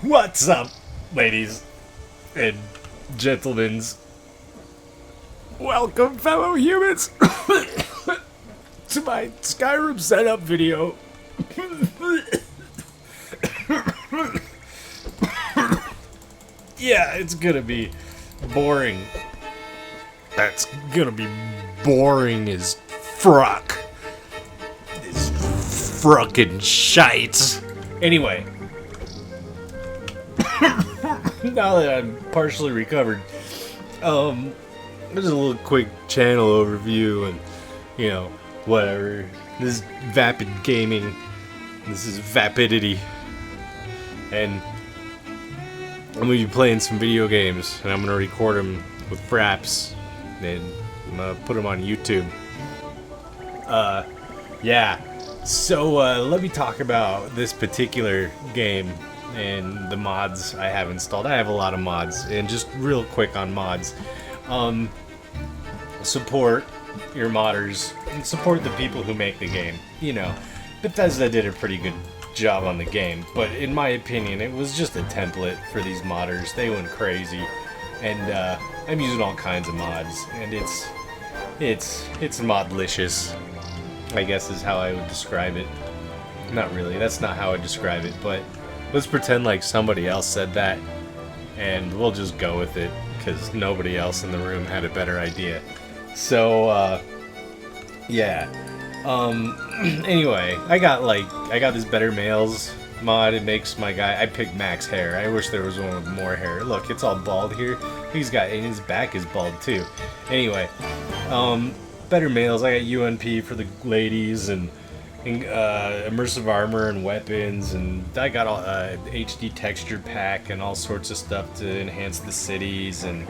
What's up, ladies and gentlemen? Welcome, fellow humans, to my Skyrim setup video. Yeah, it's gonna be boring. That's gonna be boring as fruck. This fruckin' shite. Anyway. Now that I'm partially recovered, there's a little quick channel overview and, you know, whatever. This is Vapid Gaming. This is Vapidity. And I'm going to be playing some video games, and I'm going to record them with fraps, and I'm going to put them on YouTube. Yeah. So, let me talk about this particular game and the mods I have installed. I have a lot of mods, and just real quick on mods. Support your modders, and support the people who make the game. You know, Bethesda did a pretty good job on the game, but in my opinion, it was just a template for these modders. They went crazy, and I'm using all kinds of mods, and it's modlicious, I guess is how I would describe it. Not really, that's not how I describe it, but let's pretend like somebody else said that, and we'll just go with it, because nobody else in the room had a better idea. So, yeah. Anyway, I got this Better Males mod. It makes my guy, I picked Max hair. I wish there was one with more hair. Look, it's all bald here. And his back is bald too. Anyway, Better Males, I got UNP for the ladies, and immersive armor and weapons, and I got all HD texture pack and all sorts of stuff to enhance the cities, and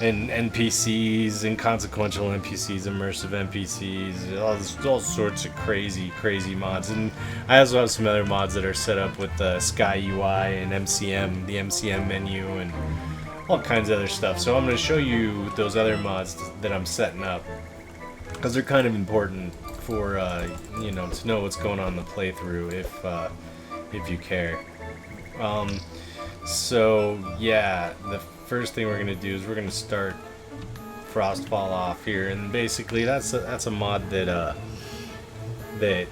NPCs, inconsequential NPCs, immersive NPCs, all sorts of crazy mods. And I also have some other mods that are set up with Sky UI and MCM, the MCM menu, and all kinds of other stuff. So I'm going to show you those other mods that I'm setting up, because they're kind of important for you know, to know what's going on in the playthrough if you care. So yeah, the first thing we're gonna do is we're gonna start Frostfall off here, and basically that's a mod that that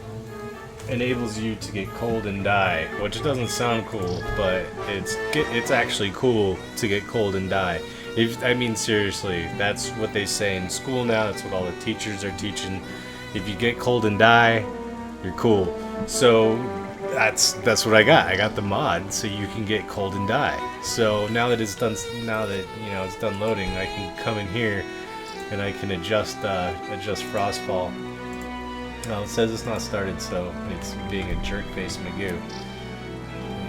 enables you to get cold and die, which doesn't sound cool, but it's actually cool to get cold and die. I mean, seriously, that's what they say in school now. That's what all the teachers are teaching. If you get cold and die, you're cool. So that's what I got. I got the mod so you can get cold and die. So now that it's done, it's done loading, I can come in here and I can adjust Frostfall. Well, it says it's not started, so it's being a jerk-faced Magoo.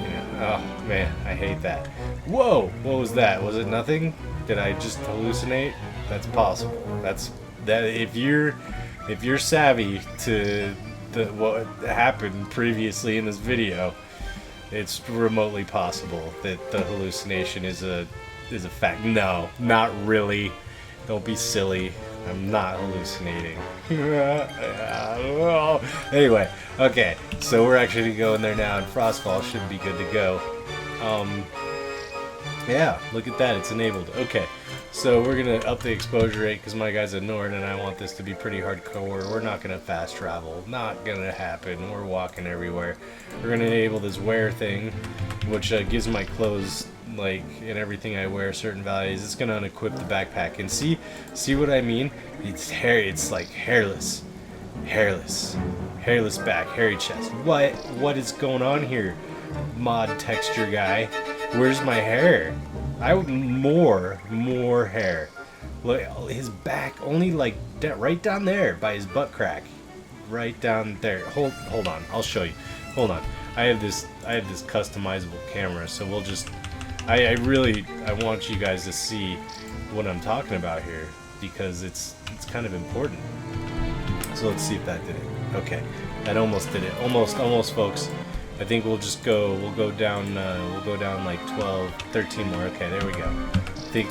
Yeah. Oh man, I hate that. Whoa! What was that? Was it nothing? Did I just hallucinate? That's possible. If you're savvy to what happened previously in this video, it's remotely possible that the hallucination is a fact. No, not really. Don't be silly. I'm not hallucinating. Anyway, okay, so we're actually gonna go in there now, and Frostfall should be good to go. Yeah, look at that, it's enabled. Okay, so we're gonna up the exposure rate because my guy's a Nord and I want this to be pretty hardcore. We're not gonna fast travel, not gonna happen. We're walking everywhere. We're gonna enable this wear thing, which gives my clothes, and everything I wear, certain values. It's gonna unequip the backpack, and see what I mean? It's hairy. It's like hairless back, hairy chest. What is going on here, mod texture guy? Where's my hair? I would more hair. Look, his back only right down there by his butt crack, right down there. Hold on, I'll show you. Hold on. I have this customizable camera, so we'll just. I want you guys to see what I'm talking about here, because it's kind of important. So let's see if that did it. Okay, that almost did it. Almost, folks. I think we'll go down like 12, 13 more. Okay, there we go.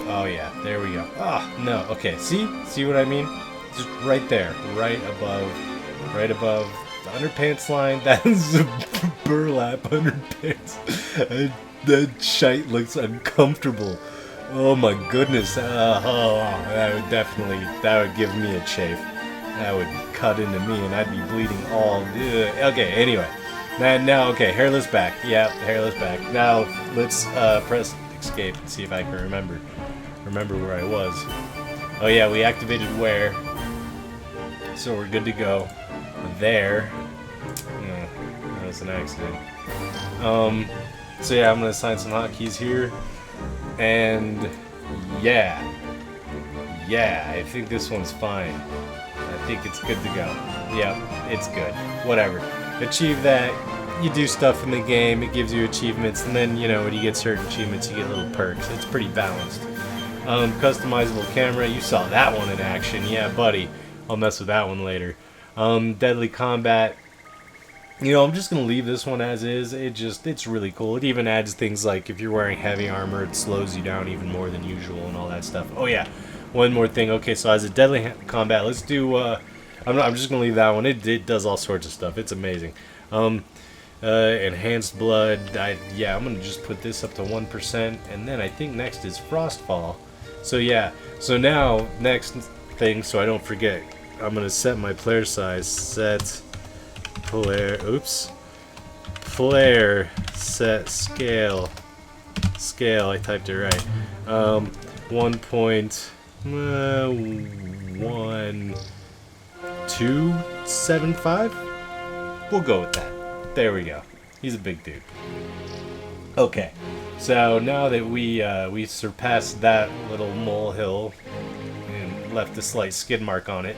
Oh yeah, there we go. Ah, no, okay, see what I mean? Just right there, right above the underpants line. That is a burlap underpants. That shite looks uncomfortable. Oh my goodness. That would give me a chafe. That would cut into me and I'd be bleeding all. Okay, anyway. Now, okay, hairless back. Yeah, hairless back. Now, let's press escape and see if I can remember where I was. Oh yeah, we activated where. So we're good to go. There. That was an accident. So yeah, I'm going to assign some hotkeys here. And yeah, I think this one's fine. I think it's good to go. Yep, it's good. Whatever. Achieve that. You do stuff in the game. It gives you achievements, and then when you get certain achievements, you get little perks. It's pretty balanced. Customizable camera. You saw that one in action. Yeah, buddy. I'll mess with that one later. Deadly combat. I'm just gonna leave this one as is. It's really cool. It even adds things like if you're wearing heavy armor, it slows you down even more than usual and all that stuff. Oh yeah, one more thing. Okay, so as a deadly combat, let's do. I'm just gonna leave that one. It does all sorts of stuff. It's amazing. Enhanced blood. I'm gonna just put this up to 1%, and then I think next is Frostfall. So yeah. So now next thing, so I don't forget, I'm gonna set my player size. Set. Player set scale. I typed it right. 1.1275. We'll go with that. There we go. He's a big dude. Okay, so now that we surpassed that little molehill and left a slight skid mark on it.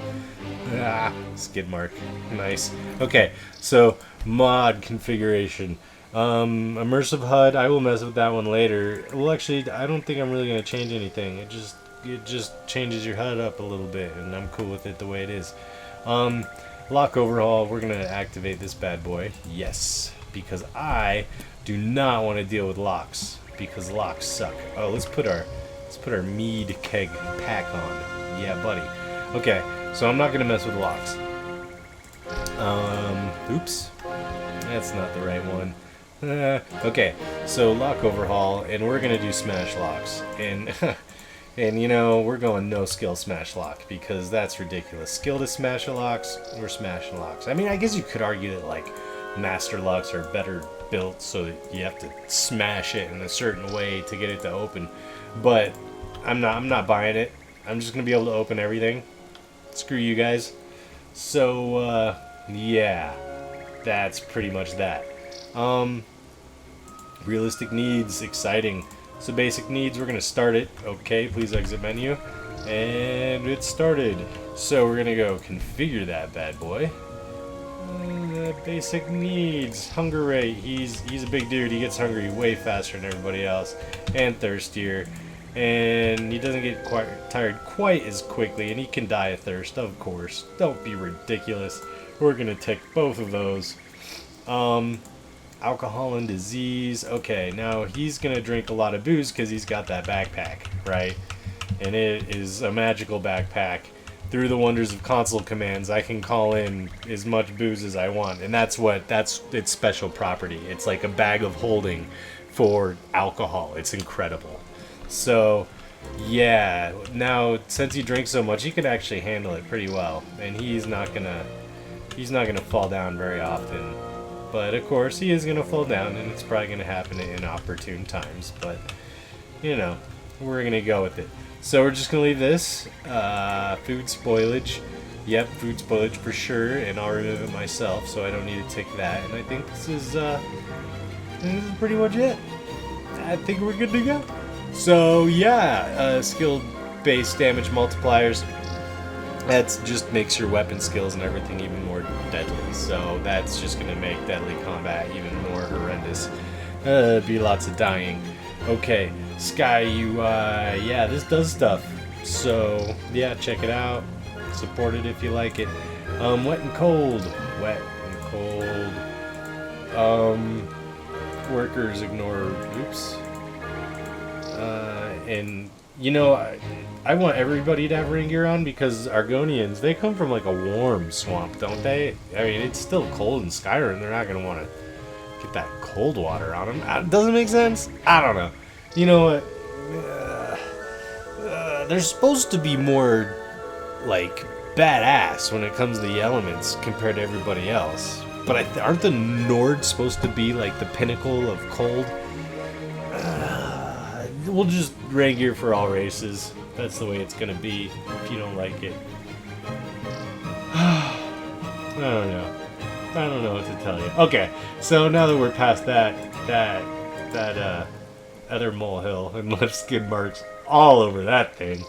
Skid mark. Nice. Okay, so mod configuration. Immersive HUD, I will mess with that one later. Well, actually, I don't think I'm really going to change anything. It just changes your HUD up a little bit, and I'm cool with it the way it is. Lock overhaul, we're going to activate this bad boy. Yes, because I do not want to deal with locks, because locks suck. Oh, let's put our mead keg pack on. Yeah, buddy. Okay. So I'm not going to mess with locks. Oops. That's not the right one. Okay, so lock overhaul, and we're going to do smash locks. And, we're going no skill smash lock, because that's ridiculous. Skill to smash locks, we're smashing locks. I mean, I guess you could argue that, like, master locks are better built so that you have to smash it in a certain way to get it to open. But I'm not buying it. I'm just going to be able to open everything. Screw you guys. So, yeah, that's pretty much that. Realistic needs, exciting. So basic needs, we're going to start it. Okay, please exit menu. And it started. So we're going to go configure that bad boy. Basic needs, hunger rate. He's a big dude. He gets hungry way faster than everybody else. And thirstier. And he doesn't get tired quite as quickly, and he can die of thirst, of course. Don't be ridiculous. We're going to tick both of those. Alcohol and disease. Okay, now he's going to drink a lot of booze because he's got that backpack, right? And it is a magical backpack. Through the wonders of console commands, I can call in as much booze as I want, and that's its special property. It's like a bag of holding for alcohol. It's incredible. So, yeah, now since he drinks so much, he can actually handle it pretty well, and he's not gonna fall down very often. But of course, he is gonna fall down, and it's probably gonna happen at inopportune times. But we're gonna go with it. So we're just gonna leave this food spoilage. Yep, food spoilage for sure, and I'll remove it myself, so I don't need to tick that. And I think this is pretty much it. I think we're good to go. So yeah, skill-based damage multipliers. That just makes your weapon skills and everything even more deadly. So that's just going to make deadly combat even more horrendous. Be lots of dying. Okay, Sky UI. Yeah, this does stuff. So yeah, check it out. Support it if you like it. Wet and cold. Wet and cold. Workers ignore. Oops. And I want everybody to have rain gear on because Argonians, they come from like a warm swamp, don't they? I mean, it's still cold in Skyrim. They're not going to want to get that cold water on them. Doesn't make sense? I don't know. You know what? They're supposed to be more, like, badass when it comes to the elements compared to everybody else. But aren't the Nords supposed to be, like, the pinnacle of cold? We'll just rank gear for all races. That's the way it's gonna be if you don't like it. I don't know. I don't know what to tell you. Okay, so now that we're past that other molehill and left skid marks all over that thing.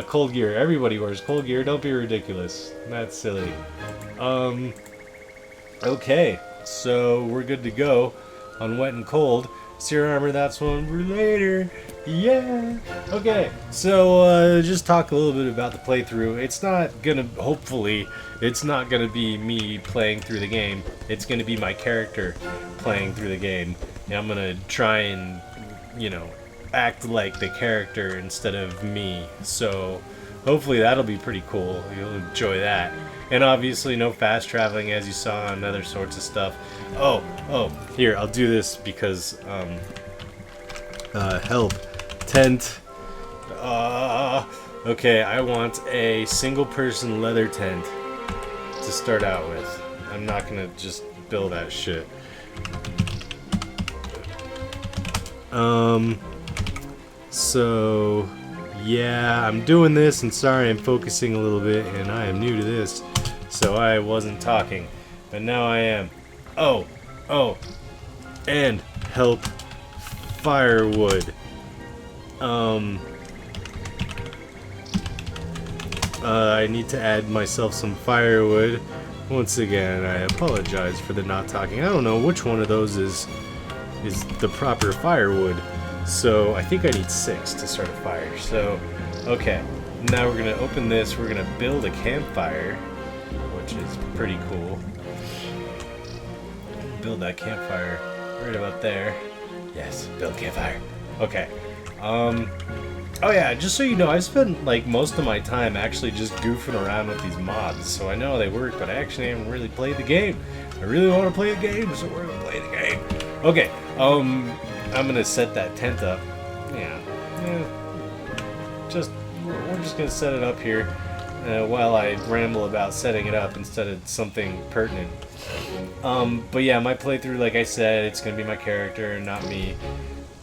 Cold gear. Everybody wears cold gear. Don't be ridiculous. That's silly. Okay, so we're good to go on wet and cold. Seer armor, that's one for later. Yeah. Okay, so just talk a little bit about the playthrough. It's not gonna, hopefully, it's not gonna be me playing through the game. It's gonna be my character playing through the game. And I'm gonna try and, you know, act like the character instead of me. So hopefully that'll be pretty cool. You'll enjoy that. And obviously no fast traveling as you saw and other sorts of stuff. Oh, here, I'll do this because, help. Tent. Okay, I want a single person leather tent to start out with. I'm not gonna just build that shit. So, yeah, I'm doing this, and sorry I'm focusing a little bit, and I am new to this, so I wasn't talking, but now I am. Oh, and help firewood. I need to add myself some firewood. Once again, I apologize for the not talking. I don't know which one of those is the proper firewood. So I think I need 6 to start a fire. So, okay. Now we're gonna open this. We're gonna build a campfire, which is pretty cool. Build that campfire right about there. Yes, build campfire. Okay. Oh yeah, just so you know, I've spent like most of my time actually just goofing around with these mods. So I know they work, but I actually haven't really played the game. I really want to play the game, so we're gonna play the game. Okay. I'm gonna set that tent up. Yeah. We're just gonna set it up here while I ramble about setting it up instead of something pertinent. But yeah, my playthrough, like I said, it's gonna be my character and not me.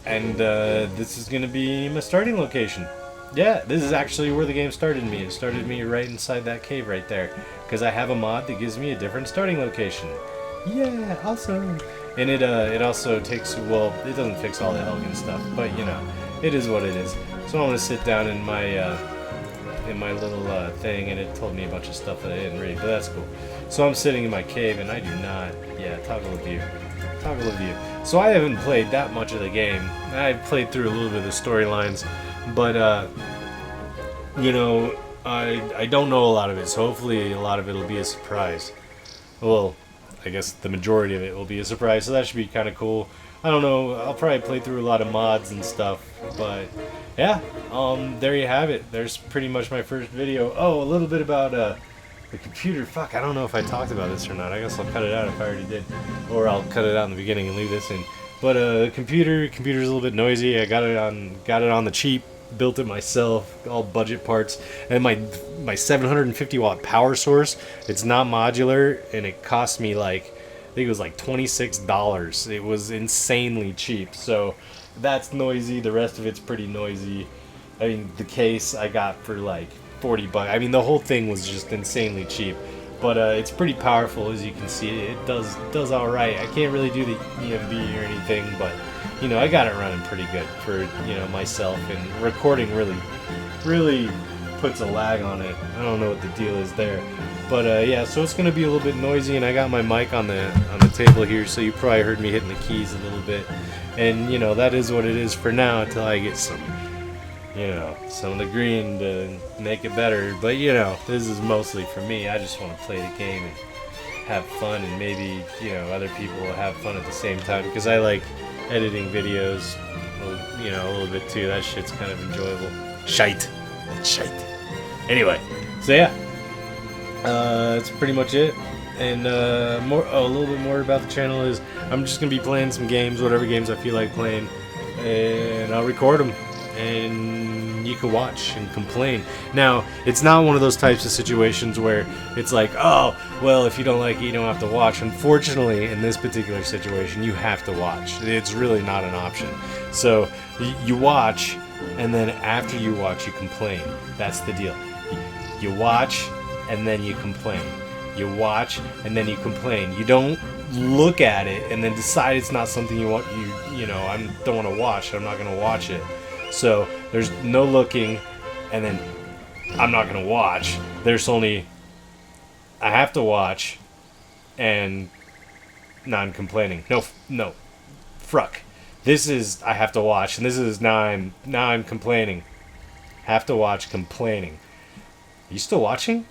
And this is gonna be my starting location. Yeah, this is actually where the game started me. It started me right inside that cave right there, because I have a mod that gives me a different starting location. Yeah, awesome. And it also takes, well, it doesn't fix all the Elgin stuff, but you know, it is what it is. So I'm gonna sit down in my little thing, and it told me a bunch of stuff that I didn't read, but that's cool. So I'm sitting in my cave, and I do not, yeah, toggle view. So I haven't played that much of the game. I've played through a little bit of the storylines, but you know, I don't know a lot of it, so hopefully a lot of it will be a surprise. Well, I guess the majority of it will be a surprise, so that should be kind of cool. I don't know, I'll probably play through a lot of mods and stuff, but yeah, there you have it. There's pretty much my first video. Oh, a little bit about the computer. Fuck, I don't know if I talked about this or not. I guess I'll cut it out if I already did, or I'll cut it out in the beginning and leave this in. But computer's a little bit noisy. I got it on the cheap. Built it myself, all budget parts, and my 750 watt power source, it's not modular, and it cost me like, I think it was like $26. It was insanely cheap, so that's noisy. The rest of it's pretty noisy. I mean, the case I got for like 40 bucks. I mean, the whole thing was just insanely cheap, but it's pretty powerful, as you can see. It does all right. I can't really do the EMV or anything, but you know, I got it running pretty good for, you know, myself, and recording really puts a lag on it. I don't know what the deal is there, but yeah, so it's gonna be a little bit noisy, and I got my mic on the table here, so you probably heard me hitting the keys a little bit, and you know, that is what it is for now until I get some, you know, some of the green to make it better. But you know, this is mostly for me. I just want to play the game and have fun, and maybe, you know, other people will have fun at the same time, because I like editing videos, you know, a little bit too. That shit's kind of enjoyable. Shite. Anyway, so yeah, that's pretty much it. And a little bit more about the channel is I'm just gonna be playing some games, whatever games I feel like playing, and I'll record them, and you can watch and complain. Now, it's not one of those types of situations where it's like, oh, well, if you don't like it, you don't have to watch. Unfortunately, in this particular situation, you have to watch. It's really not an option. So you watch, and then after you watch, you complain. That's the deal. You watch, and then you complain. You watch, and then you complain. You don't look at it and then decide it's not something you want. You know, I don't want to watch. I'm not going to watch it. So there's no looking, and then I'm not going to watch. There's only I have to watch, and now I'm complaining. No, fruck. This is I have to watch, and this is now I'm complaining. Have to watch, complaining. Are you still watching?